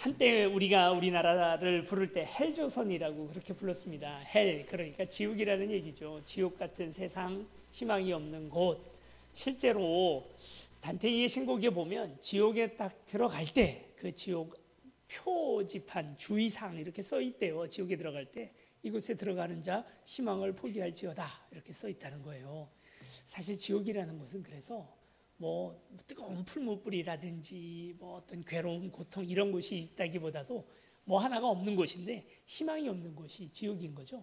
한때 우리가 우리나라를 부를 때 헬조선이라고 그렇게 불렀습니다. 헬, 그러니까 지옥이라는 얘기죠. 지옥 같은 세상, 희망이 없는 곳. 실제로 단테이의 신곡에 보면 지옥에 딱 들어갈 때 그 지옥 표지판 주의사항 이렇게 써 있대요. 지옥에 들어갈 때 이곳에 들어가는 자 희망을 포기할지어다 이렇게 써 있다는 거예요. 사실 지옥이라는 것은 그래서 뭐 뜨거운 풀무불이라든지 뭐 어떤 괴로움, 고통 이런 곳이 있다기보다도 뭐 하나가 없는 곳인데 희망이 없는 곳이 지옥인 거죠.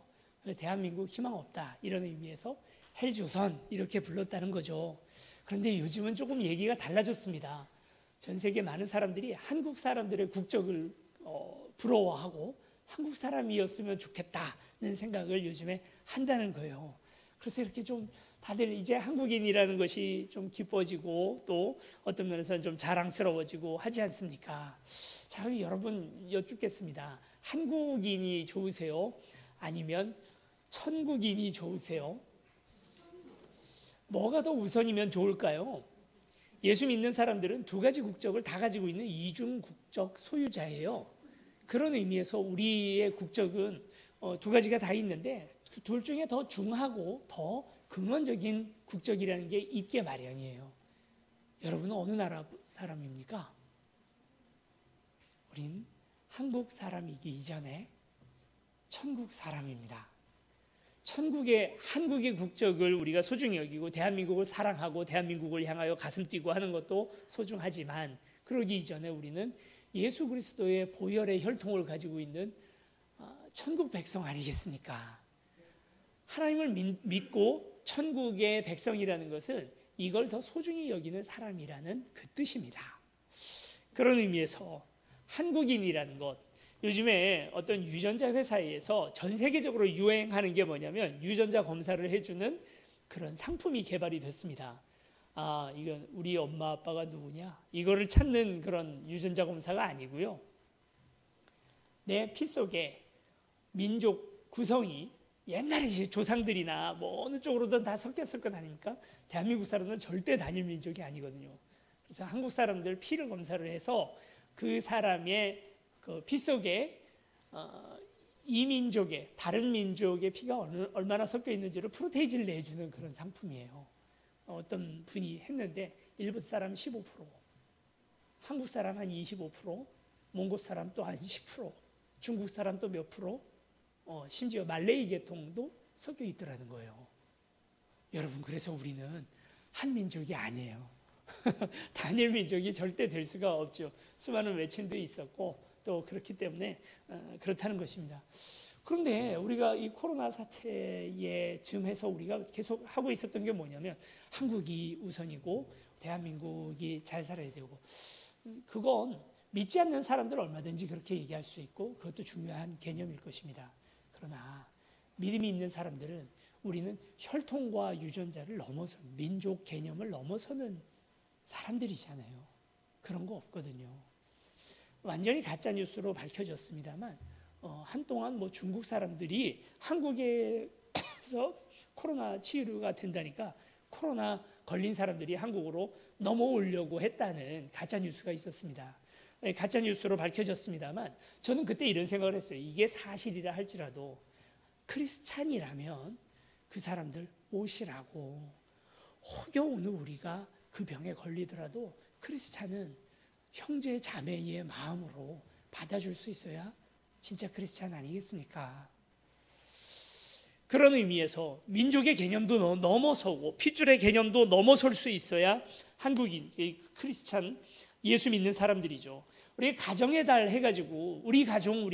대한민국 희망 없다 이런 의미에서 헬조선 이렇게 불렀다는 거죠. 그런데 요즘은 조금 얘기가 달라졌습니다. 전 세계 많은 사람들이 한국 사람들의 국적을 부러워하고 한국 사람이었으면 좋겠다는 생각을 요즘에 한다는 거예요. 그래서 이렇게 좀 다들 이제 한국인이라는 것이 좀 기뻐지고 또 어떤 면에서는 좀 자랑스러워지고 하지 않습니까? 자, 그럼 여러분 여쭙겠습니다. 한국인이 좋으세요? 아니면 천국인이 좋으세요? 뭐가 더 우선이면 좋을까요? 예수 믿는 사람들은 두 가지 국적을 다 가지고 있는 이중 국적 소유자예요. 그런 의미에서 우리의 국적은 두 가지가 다 있는데 둘 중에 더 중하고 더 근원적인 국적이라는 게 있게 마련이에요. 여러분은 어느 나라 사람입니까? 우린 한국 사람이기 이전에 천국 사람입니다. 한국의 국적을 우리가 소중히 여기고 대한민국을 사랑하고 대한민국을 향하여 가슴 뛰고 하는 것도 소중하지만 그러기 이전에 우리는 예수 그리스도의 보혈의 혈통을 가지고 있는 천국 백성 아니겠습니까? 하나님을 믿고 천국의 백성이라는 것은 이걸 더 소중히 여기는 사람이라는 그 뜻입니다. 그런 의미에서 한국인이라는 것, 요즘에 어떤 유전자 회사에서 전 세계적으로 유행하는 게 뭐냐면 유전자 검사를 해주는 그런 상품이 개발이 됐습니다. 이건 우리 엄마 아빠가 누구냐 이거를 찾는 그런 유전자 검사가 아니고요. 내 피 속에 민족 구성이 옛날에 이제 조상들이나 뭐 어느 쪽으로든 다 섞였을 것 아닙니까? 대한민국 사람들은 절대 단일 민족이 아니거든요. 그래서 한국 사람들 피를 검사를 해서 그 사람의 그 피 속에 이 민족의 다른 민족의 피가 얼마나 섞여 있는지를 프로테이지를 내주는 그런 상품이에요. 어떤 분이 했는데 일본 사람 15%, 한국 사람 한 25%, 몽골 사람 또 한 10%, 중국 사람 또 몇 프로, 심지어 말레이 계통도 섞여 있더라는 거예요. 여러분, 그래서 우리는 한 민족이 아니에요. 단일 민족이 절대 될 수가 없죠. 수많은 외침도 있었고 또 그렇기 때문에 그렇다는 것입니다. 그런데 우리가 이 코로나 사태에 즈음해서 우리가 계속 하고 있었던 게 뭐냐면 한국이 우선이고 대한민국이 잘 살아야 되고, 그건 믿지 않는 사람들 얼마든지 그렇게 얘기할 수 있고 그것도 중요한 개념일 것입니다. 그러나 믿음이 있는 사람들은 우리는 혈통과 유전자를 넘어서 민족 개념을 넘어서는 사람들이잖아요. 그런 거 없거든요. 완전히 가짜 뉴스로 밝혀졌습니다만 한동안 뭐 중국 사람들이 한국에서 코로나 치료가 된다니까 코로나 걸린 사람들이 한국으로 넘어오려고 했다는 가짜 뉴스가 있었습니다. 가짜 뉴스로 밝혀졌습니다만 저는 그때 이런 생각을 했어요. 이게 사실이라 할지라도 크리스찬이라면 그 사람들 오시라고, 혹여 오늘 우리가 그 병에 걸리더라도 크리스찬은 형제 자매의 마음으로 받아줄 수 있어야 진짜 크리스찬 아니겠습니까? 그런 의미에서 민족의 개념도 넘어서고 핏줄의 개념도 넘어설 수 있어야 한국인, 크리스찬, 예수 믿는 사람들이죠. 우리 가정의 달 해가지고 우리 가정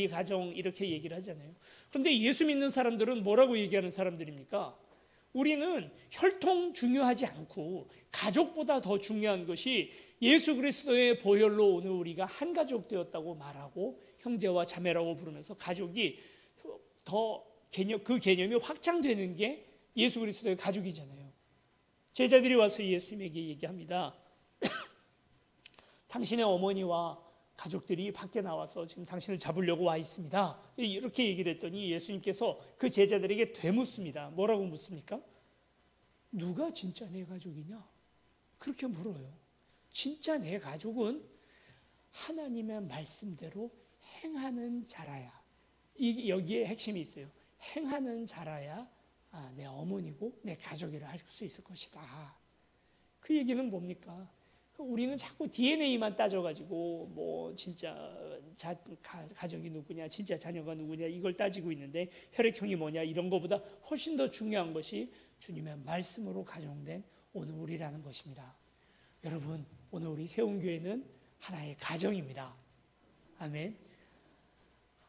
이렇게 얘기를 하잖아요. 그런데 예수 믿는 사람들은 뭐라고 얘기하는 사람들입니까? 우리는 혈통 중요하지 않고 가족보다 더 중요한 것이 예수 그리스도의 보혈로 오늘 우리가 한 가족 되었다고 말하고 형제와 자매라고 부르면서 가족이 더 그 개념이 확장되는 게 예수 그리스도의 가족이잖아요. 제자들이 와서 예수님에게 얘기합니다. 당신의 어머니와 가족들이 밖에 나와서 지금 당신을 잡으려고 와 있습니다. 이렇게 얘기를 했더니 예수님께서 그 제자들에게 되묻습니다. 뭐라고 묻습니까? 누가 진짜 내 가족이냐? 그렇게 물어요. 진짜 내 가족은 하나님의 말씀대로 행하는 자라야. 여기에 핵심이 있어요. 행하는 자라야 내 어머니고 내 가족이라 할 수 있을 것이다. 그 얘기는 뭡니까? 우리는 자꾸 DNA만 따져가지고 뭐 진짜 가정이 누구냐, 진짜 자녀가 누구냐 이걸 따지고 있는데 혈액형이 뭐냐 이런 것보다 훨씬 더 중요한 것이 주님의 말씀으로 가정된 오늘 우리라는 것입니다. 여러분, 오늘 우리 세운교회는 하나의 가정입니다. 아멘.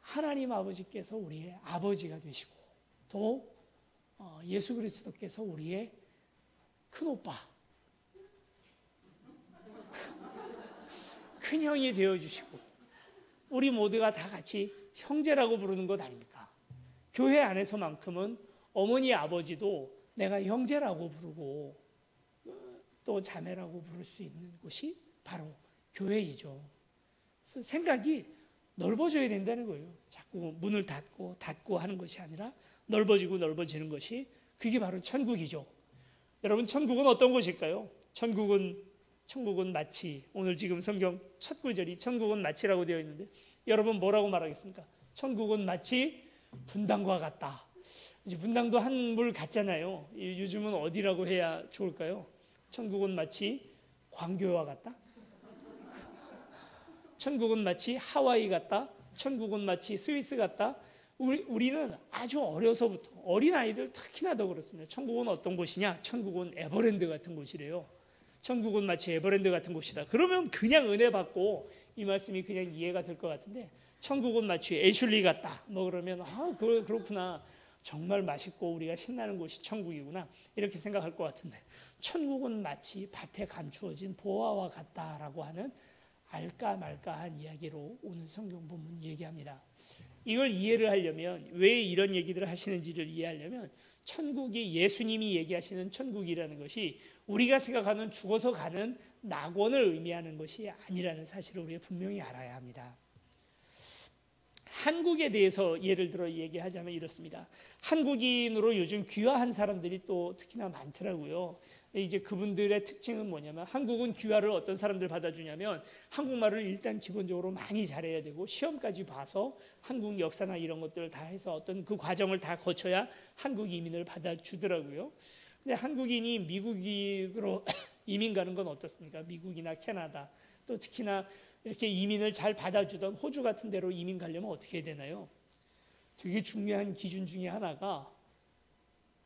하나님 아버지께서 우리의 아버지가 되시고 또 예수 그리스도께서 우리의 큰오빠, 큰형이 되어주시고 우리 모두가 다 같이 형제라고 부르는 것 아닙니까? 교회 안에서만큼은 어머니 아버지도 내가 형제라고 부르고 또 자매라고 부를 수 있는 곳이 바로 교회이죠. 그래서 생각이 넓어져야 된다는 거예요. 자꾸 문을 닫고 하는 것이 아니라 넓어지는 것이 그게 바로 천국이죠. 여러분, 천국은 어떤 곳일까요? 천국은 마치, 오늘 지금 성경 첫 구절이 천국은 마치라고 되어 있는데 여러분 뭐라고 말하겠습니까? 천국은 마치 분당과 같다. 이제 분당도 한물 같잖아요. 요즘은 어디라고 해야 좋을까요? 천국은 마치 광교와 같다? 천국은 마치 하와이 같다? 천국은 마치 스위스 같다? 우리는 아주 어려서부터, 어린아이들 특히나 더 그렇습니다. 천국은 어떤 곳이냐? 천국은 에버랜드 같은 곳이래요. 천국은 마치 에버랜드 같은 곳이다. 그러면 그냥 은혜 받고 이 말씀이 그냥 이해가 될 것 같은데, 천국은 마치 애슐리 같다. 뭐 그러면 그렇구나. 정말 맛있고 우리가 신나는 곳이 천국이구나. 이렇게 생각할 것 같은데, 천국은 마치 밭에 감추어진 보화와 같다라고 하는 알까 말까한 이야기로 오늘 성경 본문 얘기합니다. 이걸 이해를 하려면, 왜 이런 얘기들을 하시는지를 이해하려면, 천국이 예수님이 얘기하시는 천국이라는 것이 우리가 생각하는 죽어서 가는 낙원을 의미하는 것이 아니라는 사실을 우리가 분명히 알아야 합니다. 한국에 대해서 예를 들어 얘기하자면 이렇습니다. 한국인으로 요즘 귀화한 사람들이 또 특히나 많더라고요. 이제 그분들의 특징은 뭐냐면, 한국은 귀화를 어떤 사람들 받아주냐면 한국말을 일단 기본적으로 많이 잘해야 되고 시험까지 봐서 한국 역사나 이런 것들을 다 해서 어떤 그 과정을 다 거쳐야 한국 이민을 받아주더라고요. 근데 한국인이 미국으로 이민 가는 건 어떻습니까? 미국이나 캐나다, 또 특히나 이렇게 이민을 잘 받아주던 호주 같은 데로 이민 가려면 어떻게 해야 되나요? 되게 중요한 기준 중에 하나가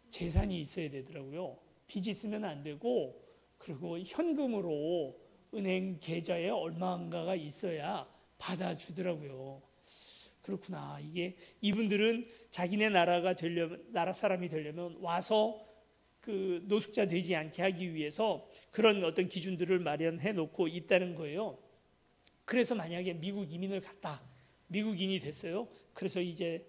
재산이 있어야 되더라고요. 빚이 있으면 안 되고, 그리고 현금으로 은행 계좌에 얼마인가가 있어야 받아주더라고요. 그렇구나. 이분들은 자기네 나라 사람이 되려면 와서 그 노숙자 되지 않게 하기 위해서 그런 어떤 기준들을 마련해 놓고 있다는 거예요. 그래서 만약에 미국 이민을 갔다, 미국인이 됐어요. 그래서 이제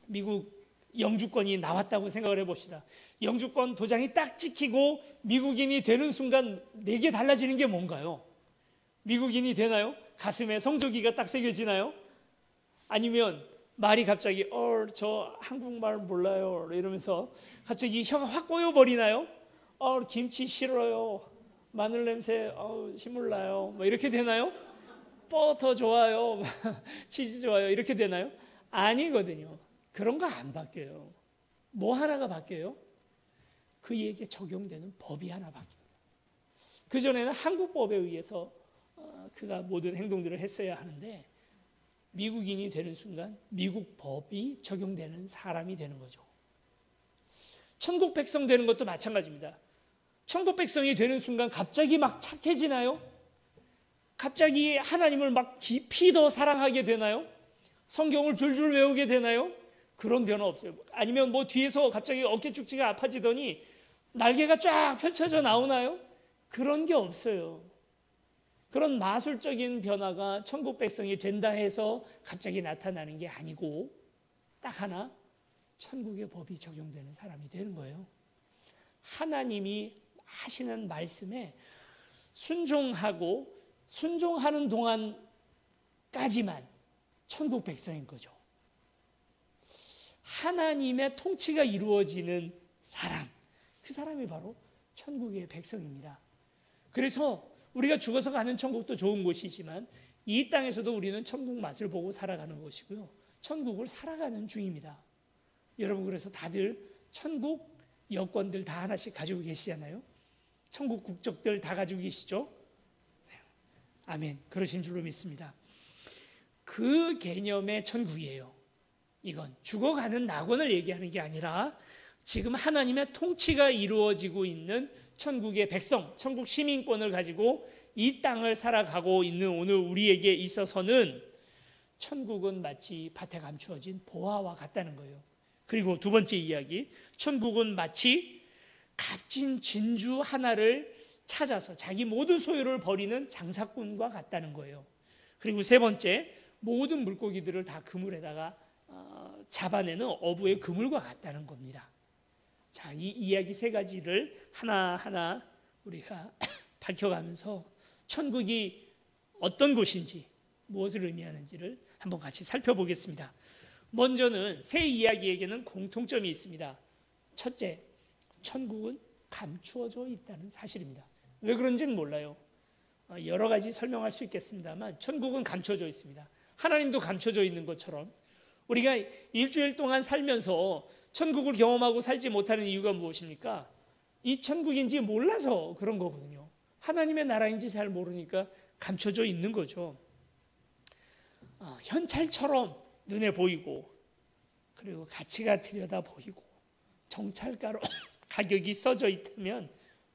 미국 영주권이 나왔다고 생각을 해봅시다. 영주권 도장이 딱 찍히고 미국인이 되는 순간 내게 달라지는 게 뭔가요? 미국인이 되나요? 가슴에 성조기가 딱 새겨지나요? 아니면 말이 갑자기 저 한국말 몰라요 이러면서 갑자기 혀가 확 꼬여버리나요? 김치 싫어요, 마늘 냄새 신물 나요, 뭐 이렇게 되나요? 버터 좋아요, 치즈 좋아요, 이렇게 되나요? 아니거든요. 그런 거 안 바뀌어요. 뭐 하나가 바뀌어요? 그에게 적용되는 법이 하나 바뀝니다. 그전에는 한국법에 의해서 그가 모든 행동들을 했어야 하는데, 미국인이 되는 순간 미국 법이 적용되는 사람이 되는 거죠. 천국 백성 되는 것도 마찬가지입니다. 천국 백성이 되는 순간 갑자기 막 착해지나요? 갑자기 하나님을 막 깊이 더 사랑하게 되나요? 성경을 줄줄 외우게 되나요? 그런 변화 없어요. 아니면 뭐 뒤에서 갑자기 어깨 축지가 아파지더니 날개가 쫙 펼쳐져 나오나요? 그런 게 없어요. 그런 마술적인 변화가 천국 백성이 된다 해서 갑자기 나타나는 게 아니고, 딱 하나, 천국의 법이 적용되는 사람이 되는 거예요. 하나님이 하시는 말씀에 순종하는 동안까지만 천국 백성인 거죠. 하나님의 통치가 이루어지는 사람, 그 사람이 바로 천국의 백성입니다. 그래서 우리가 죽어서 가는 천국도 좋은 곳이지만 이 땅에서도 우리는 천국 맛을 보고 살아가는 것이고요. 천국을 살아가는 중입니다. 여러분, 그래서 다들 천국 여권들 다 하나씩 가지고 계시잖아요. 천국 국적들 다 가지고 계시죠? 아멘. 그러신 줄로 믿습니다. 그 개념의 천국이에요. 이건 죽어가는 낙원을 얘기하는 게 아니라 지금 하나님의 통치가 이루어지고 있는 천국의 백성, 천국 시민권을 가지고 이 땅을 살아가고 있는 오늘 우리에게 있어서는 천국은 마치 밭에 감추어진 보화와 같다는 거예요. 그리고 두 번째 이야기, 천국은 마치 값진 진주 하나를 찾아서 자기 모든 소유를 버리는 장사꾼과 같다는 거예요. 그리고 세 번째, 모든 물고기들을 다 그물에다가 잡아내는 어부의 그물과 같다는 겁니다. 자, 이 이야기 세 가지를 하나하나 우리가 밝혀가면서 천국이 어떤 곳인지, 무엇을 의미하는지를 한번 같이 살펴보겠습니다. 먼저는 새 이야기에게는 공통점이 있습니다. 첫째, 천국은 감추어져 있다는 사실입니다. 왜 그런지는 몰라요. 여러 가지 설명할 수 있겠습니다만 천국은 감춰져 있습니다. 하나님도 감춰져 있는 것처럼 우리가 일주일 동안 살면서 천국을 경험하고 살지 못하는 이유가 무엇입니까? 이 천국인지 몰라서 그런 거거든요. 하나님의 나라인지 잘 모르니까 감춰져 있는 거죠. 현찰처럼 눈에 보이고, 그리고 가치가 들여다 보이고, 정찰가로 가격이 써져 있다면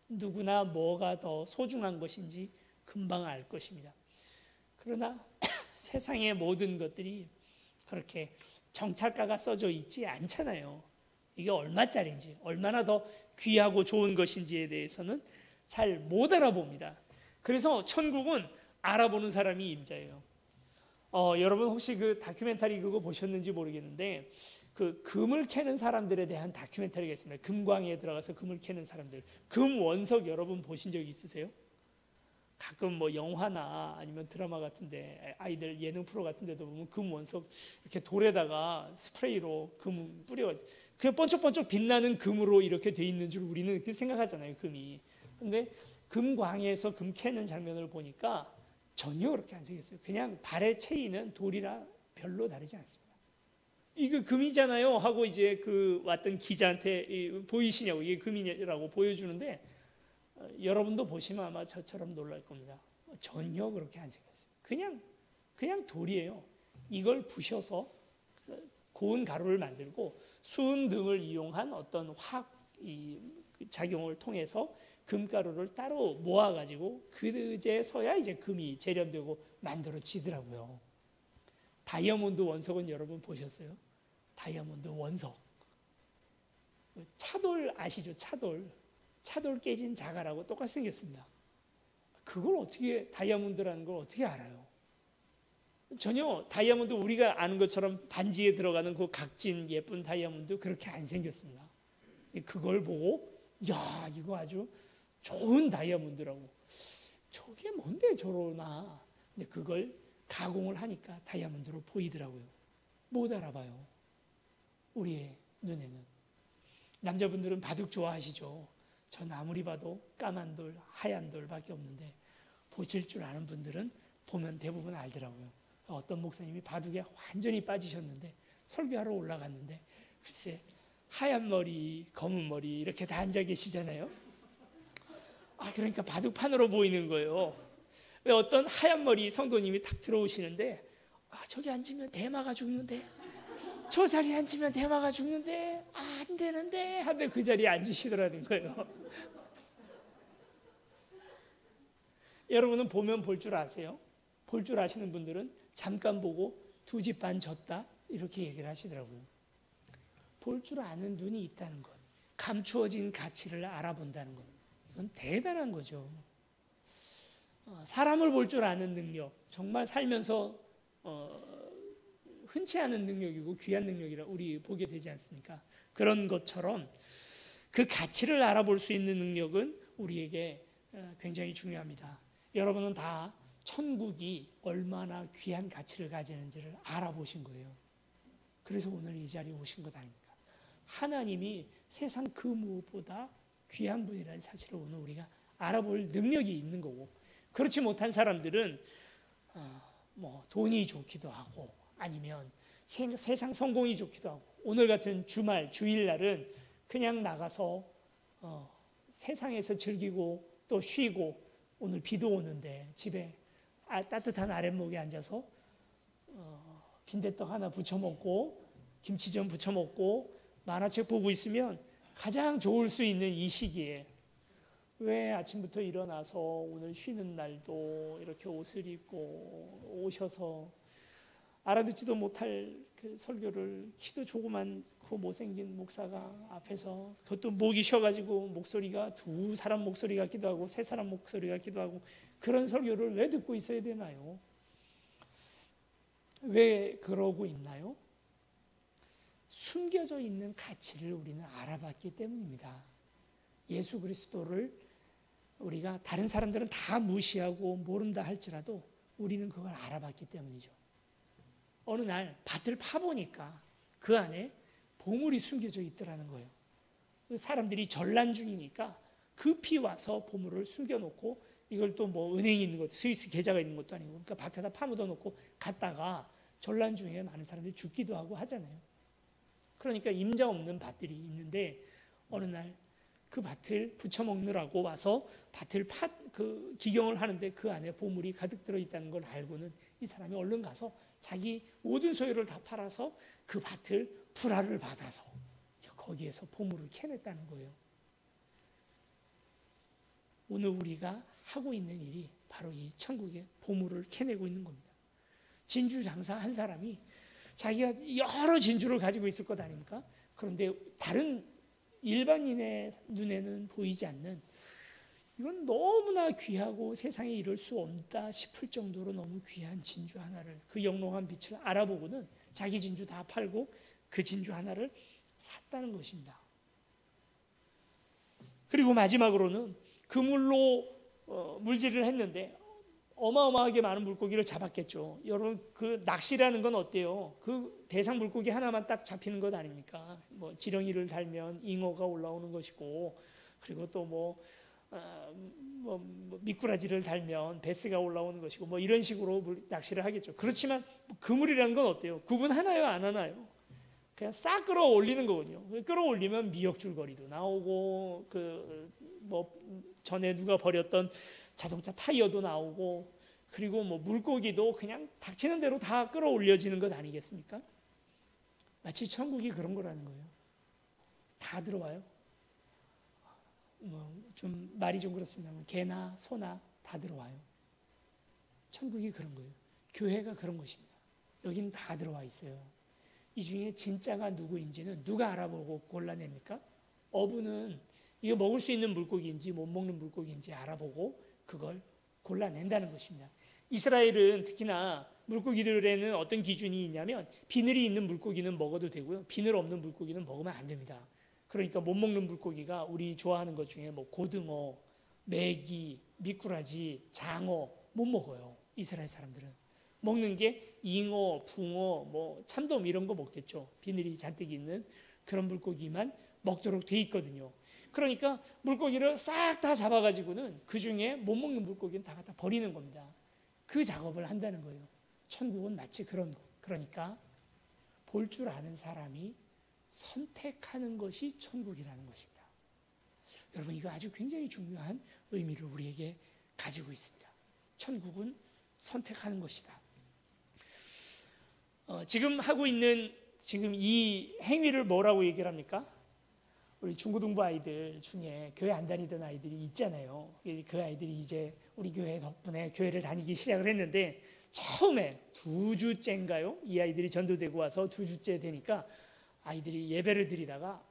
누구나 뭐가 더 소중한 것인지 금방 알 것입니다. 그러나 세상의 모든 것들이 그렇게 정찰가가 써져 있지 않잖아요. 이게 얼마짜리인지, 얼마나 더 귀하고 좋은 것인지에 대해서는 잘 못 알아봅니다. 그래서 천국은 알아보는 사람이 임자예요. 여러분 혹시 그 다큐멘터리 그거 보셨는지 모르겠는데, 그 금을 캐는 사람들에 대한 다큐멘터리가 있습니다. 금광에 들어가서 금을 캐는 사람들. 금 원석 여러분 보신 적 있으세요? 가끔 뭐 영화나 아니면 드라마 같은데, 아이들 예능 프로 같은데도 보면 금 원석 이렇게 돌에다가 스프레이로 금 뿌려, 그냥 번쩍번쩍 빛나는 금으로 이렇게 돼 있는 줄 우리는 그렇게 생각하잖아요, 금이. 근데 금광에서 금 캐는 장면을 보니까 전혀 그렇게 안 생겼어요. 그냥 발에 채이는 돌이라 별로 다르지 않습니다. 이거 금이잖아요 하고 이제 그 왔던 기자한테 보이시냐고, 이게 금이라고 보여주는데, 여러분도 보시면 아마 저처럼 놀랄 겁니다. 전혀 그렇게 안 생겼어요. 그냥 돌이에요. 이걸 부셔서 고운 가루를 만들고 수은 등을 이용한 어떤 화학 작용을 통해서 금가루를 따로 모아가지고 그제서야 이제 금이 재련되고 만들어지더라고요. 다이아몬드 원석은 여러분 보셨어요? 다이아몬드 원석. 차돌 아시죠? 차돌 깨진 자갈하고 똑같이 생겼습니다. 그걸 어떻게, 다이아몬드라는 걸 어떻게 알아요? 전혀 다이아몬드 우리가 아는 것처럼 반지에 들어가는 그 각진 예쁜 다이아몬드 그렇게 안 생겼습니다. 그걸 보고 야, 이거 아주 좋은 다이아몬드라고, 저게 뭔데 저러나. 근데 그걸 가공을 하니까 다이아몬드로 보이더라고요. 못 알아봐요, 우리의 눈에는. 남자분들은 바둑 좋아하시죠? 전 아무리 봐도 까만 돌, 하얀 돌밖에 없는데 보실 줄 아는 분들은 보면 대부분 알더라고요. 어떤 목사님이 바둑에 완전히 빠지셨는데 설교하러 올라갔는데 글쎄 하얀 머리, 검은 머리 이렇게 다 앉아 계시잖아요. 그러니까 바둑판으로 보이는 거예요. 왜 어떤 하얀 머리 성도님이 탁 들어오시는데, 저기 앉으면 대마가 죽는데, 저 자리에 앉으면 대마가 죽는데, 안 되는데 하는데 그 자리에 앉으시더라는 거예요. 여러분은 보면 볼 줄 아세요? 볼 줄 아시는 분들은 잠깐 보고 두 집 반 졌다 이렇게 얘기를 하시더라고요. 볼 줄 아는 눈이 있다는 것, 감추어진 가치를 알아본다는 것, 이건 대단한 거죠. 사람을 볼 줄 아는 능력, 정말 살면서 흔치 않은 능력이고 귀한 능력이라 우리 보게 되지 않습니까? 그런 것처럼 그 가치를 알아볼 수 있는 능력은 우리에게 굉장히 중요합니다. 여러분은 다 천국이 얼마나 귀한 가치를 가지는지를 알아보신 거예요. 그래서 오늘 이 자리에 오신 것 아닙니까? 하나님이 세상 그 무엇보다 귀한 분이라는 사실을 오늘 우리가 알아볼 능력이 있는 거고, 그렇지 못한 사람들은 뭐 돈이 좋기도 하고 아니면 세상 성공이 좋기도 하고 오늘 같은 주말 주일날은 그냥 나가서 세상에서 즐기고 또 쉬고 오늘 비도 오는데 집에 따뜻한 아랫목에 앉아서 빈대떡 하나 부쳐 먹고 김치전 부쳐 먹고 만화책 보고 있으면 가장 좋을 수 있는 이 시기에 왜 아침부터 일어나서 오늘 쉬는 날도 이렇게 옷을 입고 오셔서 알아듣지도 못할 그 설교를 키도 조그만고 못생긴 목사가 앞에서 그것도 목이 쉬어가지고 목소리가 두 사람 목소리 같기도 하고 세 사람 목소리 같기도 하고 그런 설교를 왜 듣고 있어야 되나요? 왜 그러고 있나요? 숨겨져 있는 가치를 우리는 알아봤기 때문입니다. 예수 그리스도를 우리가 다른 사람들은 다 무시하고 모른다 할지라도 우리는 그걸 알아봤기 때문이죠. 어느 날 밭을 파보니까 그 안에 보물이 숨겨져 있더라는 거예요. 사람들이 전란 중이니까 급히 와서 보물을 숨겨놓고 이걸 또 뭐 은행이 있는 것도 스위스 계좌가 있는 것도 아니고 그러니까 밭에다 파묻어 놓고 갔다가 전란 중에 많은 사람들이 죽기도 하고 하잖아요. 그러니까 임자 없는 밭들이 있는데 어느 날 그 밭을 부쳐먹느라고 와서 밭을 기경을 하는데 그 안에 보물이 가득 들어있다는 걸 알고는 이 사람이 얼른 가서 자기 모든 소유를 다 팔아서 그 밭을 불화를 받아서 거기에서 보물을 캐냈다는 거예요. 오늘 우리가 하고 있는 일이 바로 이 천국의 보물을 캐내고 있는 겁니다. 진주 장사 한 사람이 자기가 여러 진주를 가지고 있을 것 아닙니까? 그런데 다른 일반인의 눈에는 보이지 않는 이건 너무나 귀하고 세상에 이룰 수 없다 싶을 정도로 너무 귀한 진주 하나를 그 영롱한 빛을 알아보고는 자기 진주 다 팔고 그 진주 하나를 샀다는 것입니다. 그리고 마지막으로는 그물로 물질을 했는데 어마어마하게 많은 물고기를 잡았겠죠. 여러분 그 낚시라는 건 어때요? 그 대상 물고기 하나만 딱 잡히는 것 아닙니까? 뭐 지렁이를 달면 잉어가 올라오는 것이고 그리고 또 뭐 미꾸라지를 달면 베스가 올라오는 것이고 뭐 이런 식으로 낚시를 하겠죠. 그렇지만 그물이라는 건 어때요? 구분 하나요 안 하나요? 그냥 싹 끌어올리는 거거든요. 끌어올리면 미역줄거리도 나오고 그 뭐 전에 누가 버렸던 자동차 타이어도 나오고 그리고 뭐 물고기도 그냥 닥치는 대로 다 끌어올려지는 것 아니겠습니까? 마치 천국이 그런 거라는 거예요. 다 들어와요. 좀 말이 좀 그렇습니다만 개나 소나 다 들어와요. 천국이 그런 거예요. 교회가 그런 것입니다. 여기는 다 들어와 있어요. 이 중에 진짜가 누구인지는 누가 알아보고 골라냅니까? 어부는 이거 먹을 수 있는 물고기인지 못 먹는 물고기인지 알아보고 그걸 골라낸다는 것입니다. 이스라엘은 특히나 물고기들에는 어떤 기준이 있냐면 비늘이 있는 물고기는 먹어도 되고요. 비늘 없는 물고기는 먹으면 안 됩니다. 그러니까 못 먹는 물고기가 우리 좋아하는 것 중에 뭐 고등어, 메기, 미꾸라지, 장어 못 먹어요. 이스라엘 사람들은. 먹는 게 잉어, 붕어, 뭐 참돔 이런 거 먹겠죠. 비늘이 잔뜩 있는 그런 물고기만 먹도록 돼 있거든요. 그러니까 물고기를 싹 다 잡아가지고는 그 중에 못 먹는 물고기는 다 갖다 버리는 겁니다. 그 작업을 한다는 거예요. 천국은 마치 그런 것. 그러니까 볼 줄 아는 사람이 선택하는 것이 천국이라는 것입니다. 여러분 이거 아주 굉장히 중요한 의미를 우리에게 가지고 있습니다. 천국은 선택하는 것이다. 지금 하고 있는 지금 이 행위를 뭐라고 얘기를 합니까? 우리 중고등부 아이들 중에 교회 안 다니던 아이들이 있잖아요. 그 아이들이 이제 우리 교회 덕분에 교회를 다니기 시작을 했는데 처음에 2주째인가요? 이 아이들이 전도되고 와서 2주째 되니까 아이들이 예배를 드리다가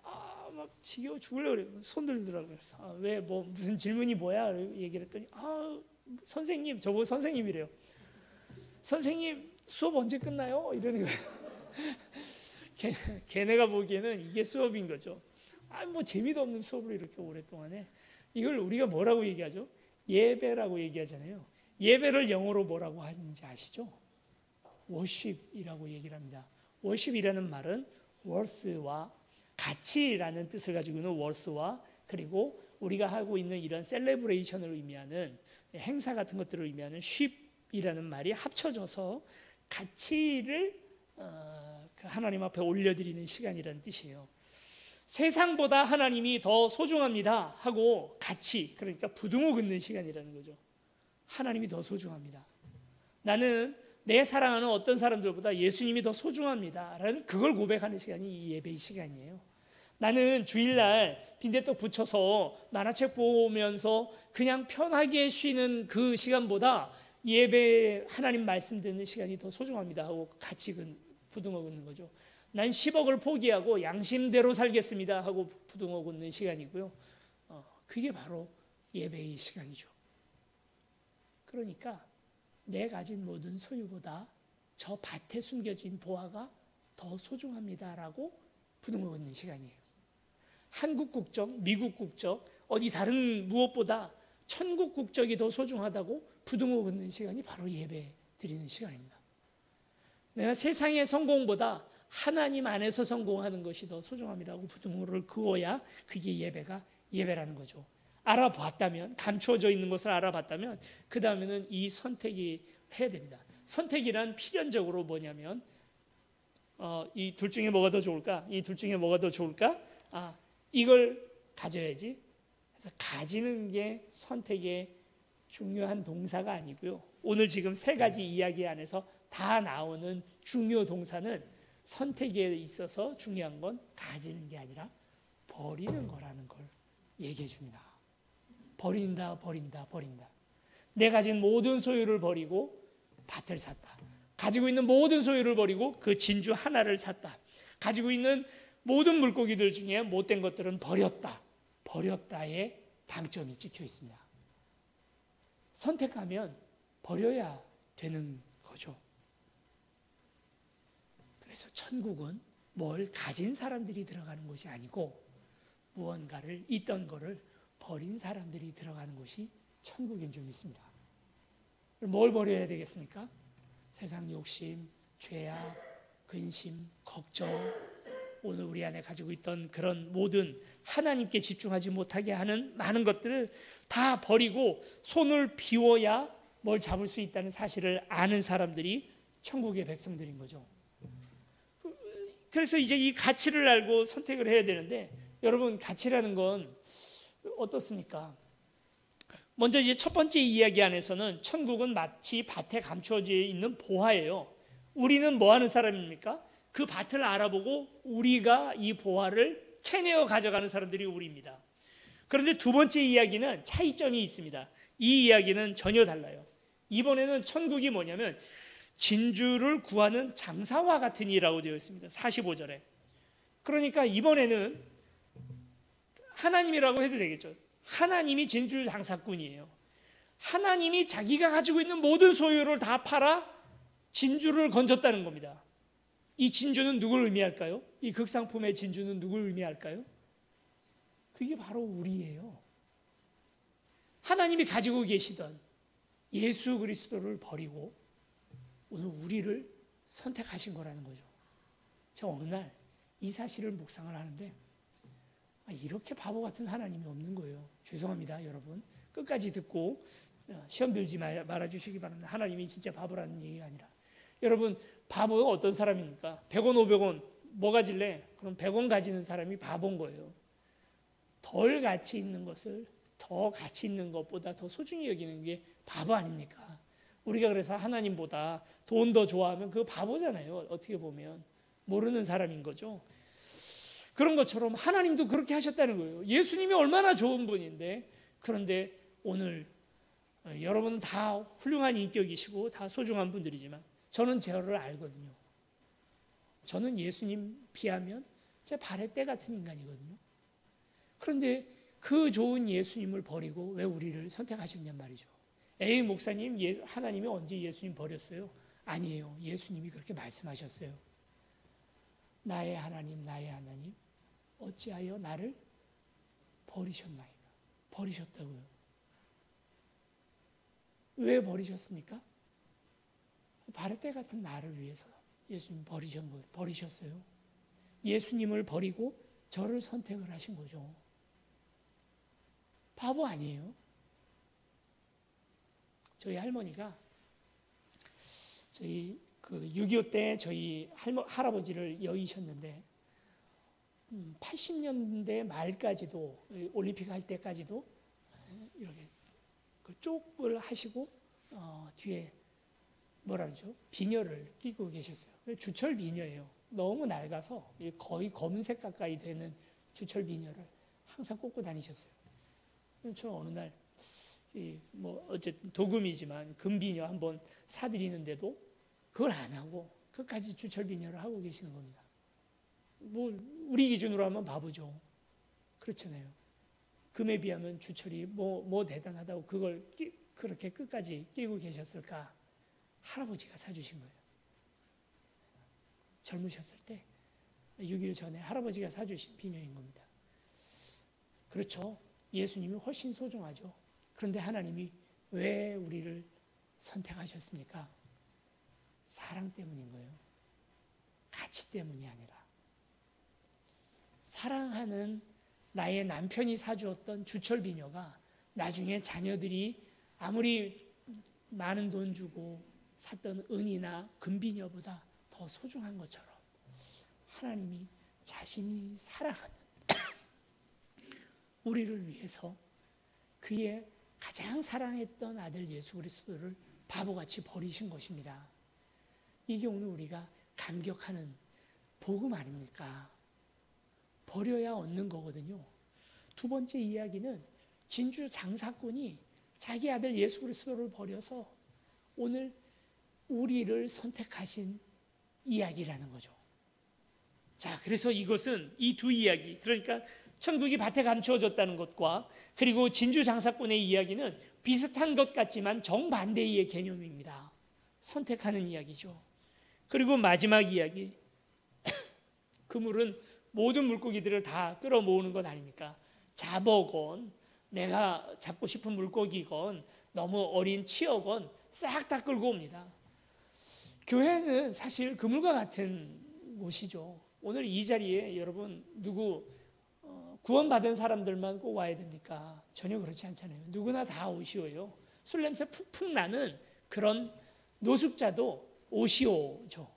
막 지겨워 죽으려고 그래요. 손 들더라고요. 그래서 왜 뭐 무슨 질문이 뭐야? 얘기를 했더니 선생님, 저보고 선생님이래요. 선생님 수업 언제 끝나요? 이러는 거예요. 걔네가 보기에는 이게 수업인 거죠. 뭐 재미도 없는 수업을 이렇게 오랫동안 해. 이걸 우리가 뭐라고 얘기하죠? 예배라고 얘기하잖아요. 예배를 영어로 뭐라고 하는지 아시죠? worship이라고 얘기를 합니다. worship이라는 말은 worth와 가치라는 뜻을 가지고 있는 worth와 그리고 우리가 하고 있는 이런 셀레브레이션을 의미하는 행사 같은 것들을 의미하는 쉽이라는 말이 합쳐져서 가치를 하나님 앞에 올려드리는 시간이라는 뜻이에요. 세상보다 하나님이 더 소중합니다 하고 가치, 그러니까 부둥어 긋는 시간이라는 거죠. 하나님이 더 소중합니다. 나는 내 사랑하는 어떤 사람들보다 예수님이 더 소중합니다 라는 그걸 고백하는 시간이 이 예배의 시간이에요. 나는 주일날 빈대떡 부쳐서 만화책 보면서 그냥 편하게 쉬는 그 시간보다 예배 하나님 말씀 듣는 시간이 더 소중합니다 하고 같이 부둥어 긋는 거죠. 난 10억을 포기하고 양심대로 살겠습니다 하고 부둥어 긋는 시간이고요. 그게 바로 예배의 시간이죠. 그러니까 내 가진 모든 소유보다 저 밭에 숨겨진 보화가 더 소중합니다라고 부둥어 긋는 시간이에요. 한국 국적, 미국 국적, 어디 다른 무엇보다 천국 국적이 더 소중하다고 부둥어 긋는 시간이 바로 예배 드리는 시간입니다. 내가 세상의 성공보다 하나님 안에서 성공하는 것이 더 소중합니다 하고 부둥어를 그어야 그게 예배라는 거죠. 알아봤다면, 감추어져 있는 것을 알아봤다면 그 다음에는 이 선택이 해야 됩니다. 선택이란 필연적으로 뭐냐면 이 둘 중에 뭐가 더 좋을까? 이 둘 중에 뭐가 더 좋을까? 이걸 가져야지. 그래서 가지는 게 선택의 중요한 동사가 아니고요. 오늘 지금 세 가지 이야기 안에서 다 나오는 중요 동사는 선택에 있어서 중요한 건 가지는 게 아니라 버리는 거라는 걸 얘기해 줍니다. 버린다. 내 가진 모든 소유를 버리고 밭을 샀다. 가지고 있는 모든 소유를 버리고 그 진주 하나를 샀다. 가지고 있는 모든 물고기들 중에 못된 것들은 버렸다. 버렸다에 방점이 찍혀 있습니다. 선택하면 버려야 되는 거죠. 그래서 천국은 뭘 가진 사람들이 들어가는 곳이 아니고 무언가를 있던 거를 버린 사람들이 들어가는 곳이 천국인 줄 믿습니다. 뭘 버려야 되겠습니까? 세상 욕심, 죄악, 근심, 걱정, 오늘 우리 안에 가지고 있던 그런 모든 하나님께 집중하지 못하게 하는 많은 것들을 다 버리고 손을 비워야 뭘 잡을 수 있다는 사실을 아는 사람들이 천국의 백성들인 거죠. 그래서 이제 이 가치를 알고 선택을 해야 되는데, 여러분 가치라는 건 어떻습니까? 먼저 이제 첫 번째 이야기 안에서는 천국은 마치 밭에 감추어져 있는 보화예요. 우리는 뭐 하는 사람입니까? 그 밭을 알아보고 우리가 이 보화를 캐내어 가져가는 사람들이 우리입니다. 그런데 두 번째 이야기는 차이점이 있습니다. 이 이야기는 전혀 달라요. 이번에는 천국이 뭐냐면 진주를 구하는 장사와 같은 이라고 되어 있습니다. 45절에. 그러니까 이번에는 하나님이라고 해도 되겠죠. 하나님이 진주 장사꾼이에요. 하나님이 자기가 가지고 있는 모든 소유를 다 팔아 진주를 건졌다는 겁니다. 이 진주는 누굴 의미할까요? 이 극상품의 진주는 누굴 의미할까요? 그게 바로 우리예요. 하나님이 가지고 계시던 예수 그리스도를 버리고 오늘 우리를 선택하신 거라는 거죠. 제가 어느 날 이 사실을 묵상을 하는데 이렇게 바보 같은 하나님이 없는 거예요. 죄송합니다, 여러분. 끝까지 듣고 시험 들지 말아주시기 바랍니다. 하나님이 진짜 바보라는 얘기가 아니라. 여러분, 바보가 어떤 사람입니까? 100원, 500원 뭐 가질래? 그럼 100원 가지는 사람이 바보인 거예요. 덜 가치 있는 것을 더 가치 있는 것보다 더 소중히 여기는 게 바보 아닙니까? 우리가 그래서 하나님보다 돈 더 좋아하면 그거 바보잖아요. 어떻게 보면 모르는 사람인 거죠. 그런 것처럼 하나님도 그렇게 하셨다는 거예요. 예수님이 얼마나 좋은 분인데, 그런데 오늘 여러분은 다 훌륭한 인격이시고 다 소중한 분들이지만 저는 저를 알거든요. 저는 예수님 비하면 제 발의 때 같은 인간이거든요. 그런데 그 좋은 예수님을 버리고 왜 우리를 선택하셨냔 말이죠. 에이 목사님, 하나님이 언제 예수님 버렸어요? 아니에요. 예수님이 그렇게 말씀하셨어요. 나의 하나님, 나의 하나님, 어찌하여 나를 버리셨나이까? 버리셨다고요. 왜 버리셨습니까? 발의 때 같은 나를 위해서 예수님 버리셨어요. 예수님을 버리고 저를 선택을 하신 거죠. 바보 아니에요? 저희 할머니가 저희 그 6.25 때 저희 할아버지를 여의셨는데 80년대 말까지도 올림픽 할 때까지도 이렇게 그 쪽을 하시고 뒤에 뭐라 그러죠? 비녀를 끼고 계셨어요. 주철 비녀예요. 너무 낡아서 거의 검은색 가까이 되는 주철 비녀를 항상 꽂고 다니셨어요. 저 어느 날 뭐 어쨌든 도금이지만 금비녀 한번 사드리는데도 그걸 안 하고 끝까지 주철 비녀를 하고 계시는 겁니다. 뭐 우리 기준으로 하면 바보죠. 그렇잖아요. 금에 비하면 주철이 뭐 대단하다고 그걸 그렇게 끝까지 끼고 계셨을까? 할아버지가 사주신 거예요. 젊으셨을 때 6.25 전에 할아버지가 사주신 비녀인 겁니다. 그렇죠. 예수님이 훨씬 소중하죠. 그런데 하나님이 왜 우리를 선택하셨습니까? 사랑 때문인 거예요. 가치 때문이 아니라. 사랑하는 나의 남편이 사주었던 주철 비녀가 나중에 자녀들이 아무리 많은 돈 주고 샀던 은이나 금비녀보다 더 소중한 것처럼 하나님이 자신이 사랑하는 우리를 위해서 그의 가장 사랑했던 아들 예수 그리스도를 바보같이 버리신 것입니다. 이게 오늘 우리가 감격하는 복음 아닙니까? 버려야 얻는 거거든요. 두 번째 이야기는 진주 장사꾼이 자기 아들 예수 그리스도를 버려서 오늘 우리를 선택하신 이야기라는 거죠. 자, 그래서 이것은 이 두 이야기, 그러니까 천국이 밭에 감추어졌다는 것과 그리고 진주 장사꾼의 이야기는 비슷한 것 같지만 정반대의 개념입니다. 선택하는 이야기죠. 그리고 마지막 이야기, 그물은 모든 물고기들을 다 끌어모으는 것 아닙니까? 잡어건 내가 잡고 싶은 물고기건 너무 어린 치어건 싹 다 끌고 옵니다. 교회는 사실 그물과 같은 곳이죠. 오늘 이 자리에 여러분 누구 구원받은 사람들만 꼭 와야 됩니까? 전혀 그렇지 않잖아요. 누구나 다 오시오요. 술 냄새 푹푹 나는 그런 노숙자도 오시오죠.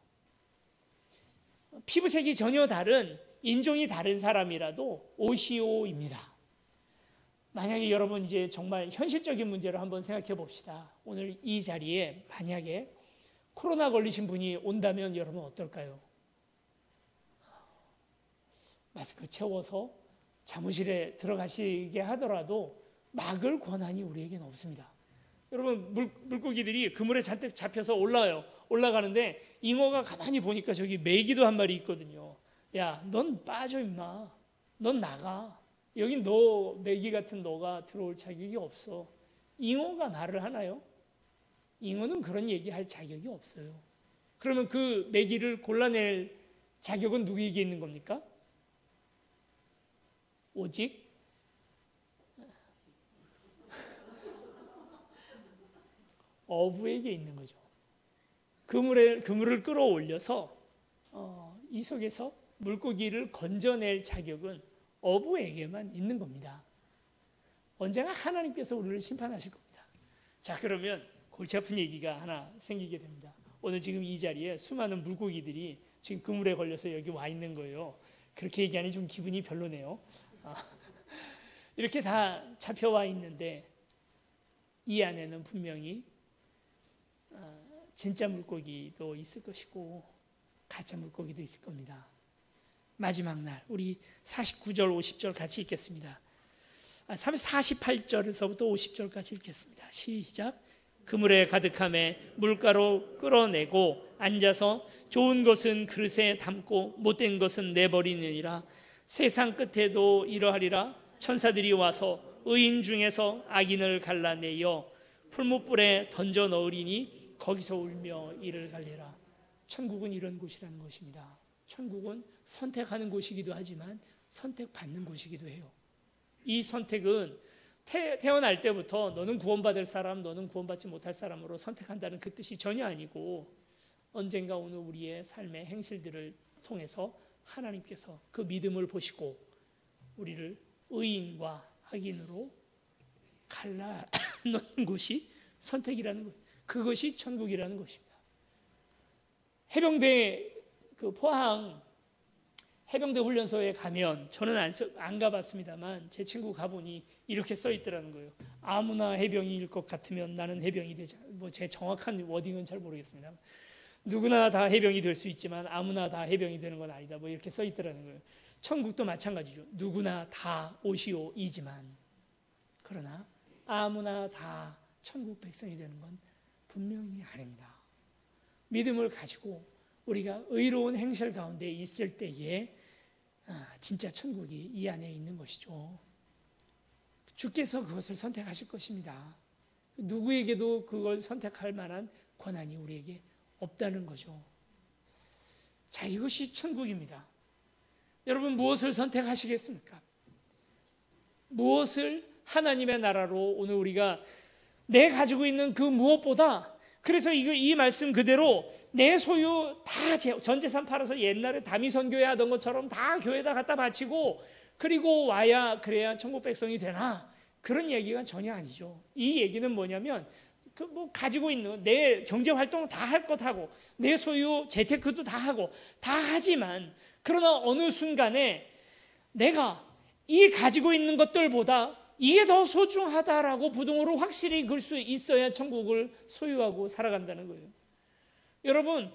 피부색이 전혀 다른, 인종이 다른 사람이라도 오시오입니다. 만약에 여러분 이제 정말 현실적인 문제를 한번 생각해 봅시다. 오늘 이 자리에 만약에 코로나 걸리신 분이 온다면 여러분 어떨까요? 마스크 채워서 사무실에 들어가시게 하더라도 막을 권한이 우리에게는 없습니다. 여러분 물고기들이 그물에 잔뜩 잡혀서 올라가는데 잉어가 가만히 보니까 저기 메기도 한 마리 있거든요. 야, 넌 빠져 임마. 넌 나가. 여긴 너 메기 같은 너가 들어올 자격이 없어. 잉어가 말을 하나요? 잉어는 그런 얘기할 자격이 없어요. 그러면 그 메기를 골라낼 자격은 누구에게 있는 겁니까? 오직 어부에게 있는 거죠. 그물을 끌어올려서 이 속에서 물고기를 건져낼 자격은 어부에게만 있는 겁니다. 언젠가 하나님께서 우리를 심판하실 겁니다. 자, 그러면 골치 아픈 얘기가 하나 생기게 됩니다. 오늘 지금 이 자리에 수많은 물고기들이 지금 그물에 걸려서 여기 와 있는 거예요. 그렇게 얘기하니 좀 기분이 별로네요. 이렇게 다 잡혀와 있는데 이 안에는 분명히 진짜 물고기도 있을 것이고 가짜 물고기도 있을 겁니다. 마지막 날 우리 49절 50절 같이 읽겠습니다. 48절에서부터 50절까지 읽겠습니다. 시작. 그물에 가득함에 물가로 끌어내고 앉아서 좋은 것은 그릇에 담고 못된 것은 내버리느니라. 세상 끝에도 이러하리라. 천사들이 와서 의인 중에서 악인을 갈라내어 풀무불에 던져 넣으리니 거기서 울며 이를 갈래라. 천국은 이런 곳이라는 것입니다. 천국은 선택하는 곳이기도 하지만 선택받는 곳이기도 해요. 이 선택은 태어날 때부터 너는 구원받을 사람, 너는 구원받지 못할 사람으로 선택한다는 그 뜻이 전혀 아니고 언젠가 오늘 우리의 삶의 행실들을 통해서 하나님께서 그 믿음을 보시고 우리를 의인과 악인으로 갈라놓는 곳이 선택이라는 것, 그것이 천국이라는 것입니다. 해병대 포항 해병대 훈련소에 가면, 저는 안 가봤습니다만 제 친구 가보니 이렇게 써 있더라는 거예요. 아무나 해병이일 것 같으면 나는 해병이 되자. 뭐 제 정확한 워딩은 잘 모르겠습니다. 누구나 다 해병이 될 수 있지만 아무나 다 해병이 되는 건 아니다. 뭐 이렇게 써 있더라는 거예요. 천국도 마찬가지죠. 누구나 다 오시오이지만, 그러나 아무나 다 천국 백성이 되는 건 분명히 아닙니다. 믿음을 가지고 우리가 의로운 행실 가운데 있을 때에 진짜 천국이 이 안에 있는 것이죠. 주께서 그것을 선택하실 것입니다. 누구에게도 그걸 선택할 만한 권한이 우리에게 없다는 거죠. 자, 이것이 천국입니다. 여러분, 무엇을 선택하시겠습니까? 무엇을 하나님의 나라로, 오늘 우리가 내 가지고 있는 그 무엇보다, 그래서 이 말씀 그대로 내 소유 다 전 재산 팔아서 옛날에 다미선교회 하던 것처럼 다 교회에다 갖다 바치고 그리고 와야 그래야 천국 백성이 되나, 그런 얘기가 전혀 아니죠. 이 얘기는 뭐냐면 가지고 있는 내 경제 활동을 다 할 것 하고 내 소유 재테크도 다 하고 다 하지만, 그러나 어느 순간에 내가 이 가지고 있는 것들보다 이게 더 소중하다라고 부동으로 확실히 걸 수 있어야 천국을 소유하고 살아간다는 거예요. 여러분,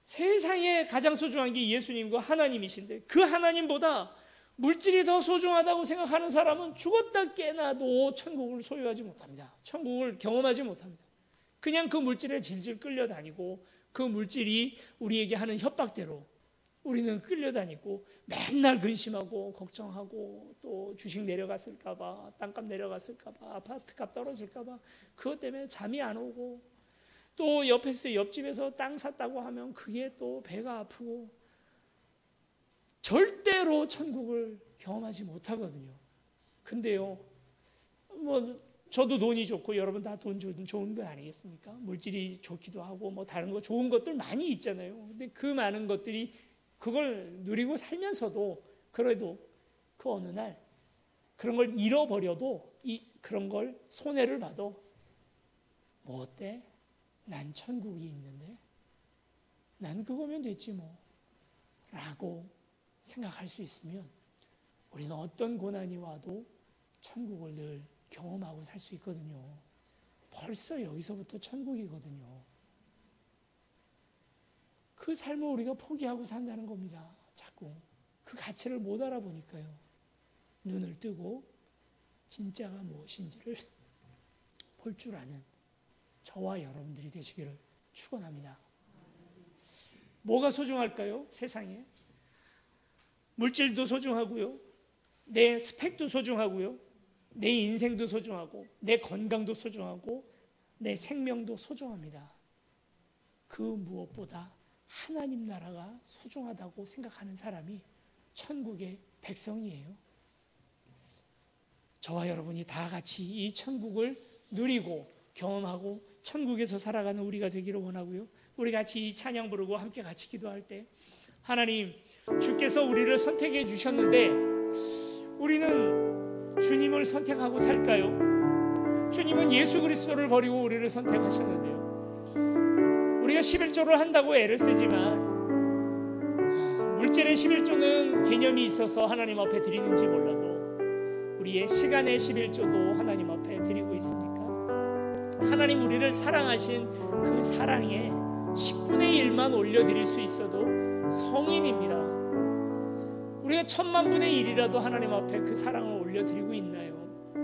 세상에 가장 소중한 게 예수님과 하나님이신데, 그 하나님보다 물질이 더 소중하다고 생각하는 사람은 죽었다 깨나도 천국을 소유하지 못합니다. 천국을 경험하지 못합니다. 그냥 그 물질에 질질 끌려다니고 그 물질이 우리에게 하는 협박대로 우리는 끌려다니고 맨날 근심하고 걱정하고, 또 주식 내려갔을까 봐, 땅값 내려갔을까 봐, 아파트값 떨어질까 봐 그것 때문에 잠이 안 오고, 또 옆집에서 땅 샀다고 하면 그게 또 배가 아프고, 절대로 천국을 경험하지 못하거든요. 근데요, 저도 돈이 좋고 여러분 다 돈 좋은 거 아니겠습니까? 물질이 좋기도 하고 뭐 다른 거 좋은 것들 많이 있잖아요. 근데 그 많은 것들이 그걸 누리고 살면서도, 그래도 그 어느 날 그런 걸 잃어버려도, 그런 걸 손해를 봐도 뭐 어때? 난 천국이 있는데 난 그거면 됐지 뭐 라고 생각할 수 있으면, 우리는 어떤 고난이 와도 천국을 늘 경험하고 살 수 있거든요. 벌써 여기서부터 천국이거든요. 그 삶을 우리가 포기하고 산다는 겁니다. 자꾸 그 가치를 못 알아보니까요. 눈을 뜨고 진짜가 무엇인지를 볼 줄 아는 저와 여러분들이 되시기를 축원합니다. 뭐가 소중할까요? 세상에 물질도 소중하고요, 내 스펙도 소중하고요, 내 인생도 소중하고, 내 건강도 소중하고, 내 생명도 소중합니다. 그 무엇보다 하나님 나라가 소중하다고 생각하는 사람이 천국의 백성이에요. 저와 여러분이 다 같이 이 천국을 누리고 경험하고 천국에서 살아가는 우리가 되기를 원하고요. 우리 같이 이 찬양 부르고 함께 같이 기도할 때, 하나님, 주께서 우리를 선택해 주셨는데 우리는 주님을 선택하고 살까요? 주님은 예수 그리스도를 버리고 우리를 선택하셨는데요. 우리가 11조를 한다고 애를 쓰지만 물질의 11조는 개념이 있어서 하나님 앞에 드리는지 몰라도 우리의 시간의 11조도 하나님 앞에 드리고 있습니까? 하나님 우리를 사랑하신 그 사랑에 10분의 1만 올려드릴 수 있어도 성인입니다. 우리가 10,000,000분의 1이라도 하나님 앞에 그 사랑을 올려드리고 있나요?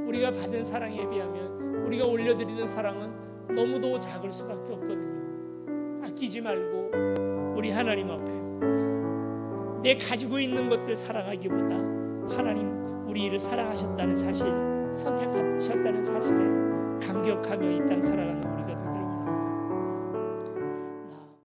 우리가 받은 사랑에 비하면 우리가 올려드리는 사랑은 너무도 작을 수밖에 없거든요. 아끼지 말고 우리 하나님 앞에 내 가지고 있는 것들 사랑하기보다 하나님 우리를 사랑하셨다는 사실, 선택하셨다는 사실에 감격하며 이 땅 살아가는 우리가